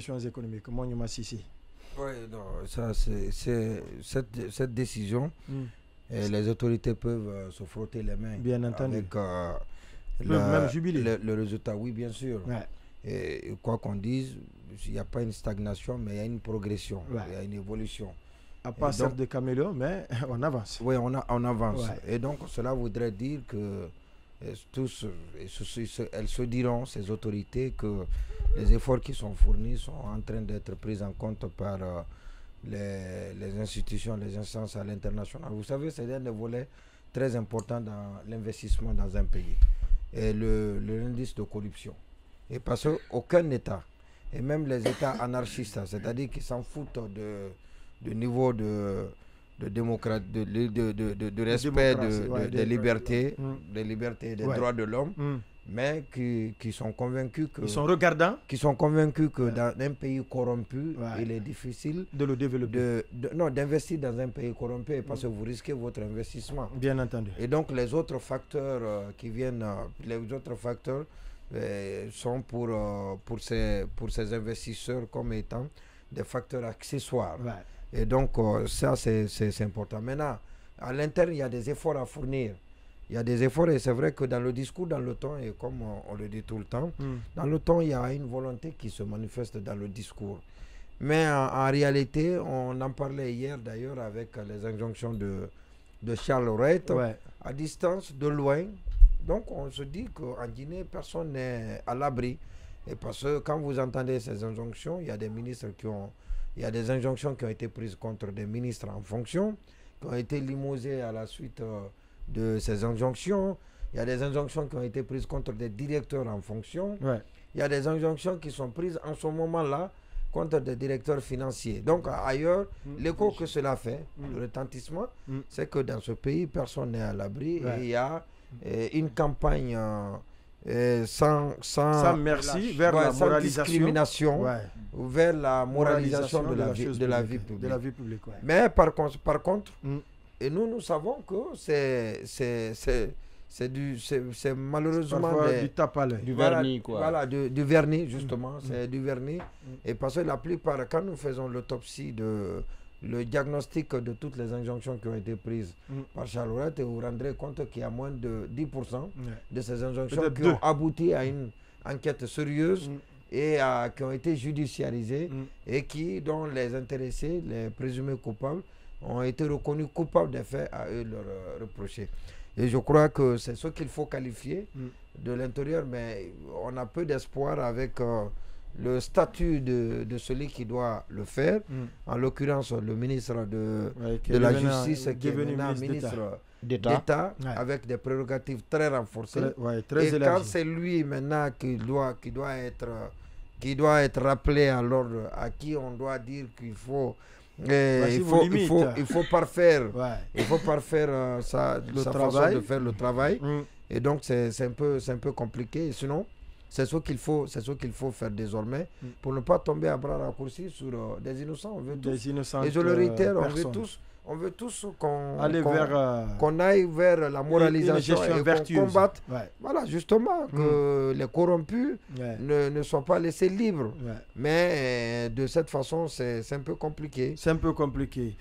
questions économiques. Moi, Sissi. Oui, non, ça, c'est cette décision, et les autorités peuvent se frotter les mains. Bien entendu. Avec même jubiler. le résultat, oui, bien sûr. Ouais. Et quoi qu'on dise, il n'y a pas une stagnation, mais il y a une progression, il y a une évolution. À part celle de Caméléon, mais on avance. Oui, on avance. Ouais. Et donc, cela voudrait dire que tous, elles se diront, ces autorités, que les efforts qui sont fournis sont en train d'être pris en compte par les institutions, les instances à l'international. Vous savez, c'est un des volets très importants dans l'investissement dans un pays. Et l'indice de corruption. Et parce qu'aucun État, et même les États anarchistes, c'est-à-dire qui s'en foutent de niveau de respect des libertés, des libertés et des droits de l'homme, mais qui sont convaincus que... Ils sont regardants. Qui sont convaincus que dans un pays corrompu, il est difficile de le développer. D'investir dans un pays corrompu parce que vous risquez votre investissement. Bien entendu. Et donc les autres facteurs qui viennent, sont pour ces investisseurs comme étant des facteurs accessoires. Ouais. Et donc ça c'est important. Maintenant, à l'interne, il y a des efforts à fournir. Il y a des efforts et c'est vrai que dans le discours, dans le ton, et comme on le dit tout le temps, dans le ton, il y a une volonté qui se manifeste dans le discours. Mais en réalité, on en parlait hier d'ailleurs avec les injonctions de Charles Wright, à distance, de loin. Donc on se dit qu'en Guinée, personne n'est à l'abri. Et parce que quand vous entendez ces injonctions, il y a des ministres il y a des injonctions qui ont été prises contre des ministres en fonction, qui ont été limogés à la suite de ces injonctions. Il y a des injonctions qui ont été prises contre des directeurs en fonction. Il y a des injonctions qui sont prises en ce moment-là contre des directeurs financiers. Donc ailleurs, l'écho que cela fait, le retentissement, c'est que dans ce pays, personne n'est à l'abri et il y a une campagne sans merci vers la moralisation, discrimination, vers la moralisation de la vie publique. Mais par contre, et nous savons que c'est malheureusement du tape à l'œil. Du vernis, quoi. Voilà, du vernis, justement. C'est du vernis. Et parce que la plupart, quand nous faisons l'autopsie, le diagnostic de toutes les injonctions qui ont été prises par Charles Wright, vous vous rendrez compte qu'il y a moins de 10% de ces injonctions qui ont abouti à une enquête sérieuse et qui ont été judiciarisées et dont les intéressés, les présumés coupables, ont été reconnus coupables des faits à eux leur reprocher. Et je crois que c'est ce qu'il faut qualifier de l'intérieur, mais on a peu d'espoir avec le statut de celui qui doit le faire, en l'occurrence le ministre de la Justice qui est maintenant ministre d'État, avec des prérogatives très renforcées. Très et quand c'est lui maintenant qui doit être rappelé à l'ordre, à qui on doit dire qu'il faut il faut parfaire sa façon de faire le travail. Et donc c'est un peu compliqué. Et sinon, c'est ce qu'il faut faire désormais pour ne pas tomber à bras raccourcis sur des innocents. On veut tous, et je le réitère, on veut tous qu'on aille vers la moralisation et qu'on combatte. Voilà, justement, que les corrompus ne soient pas laissés libres. Mais de cette façon, c'est un peu compliqué. C'est un peu compliqué.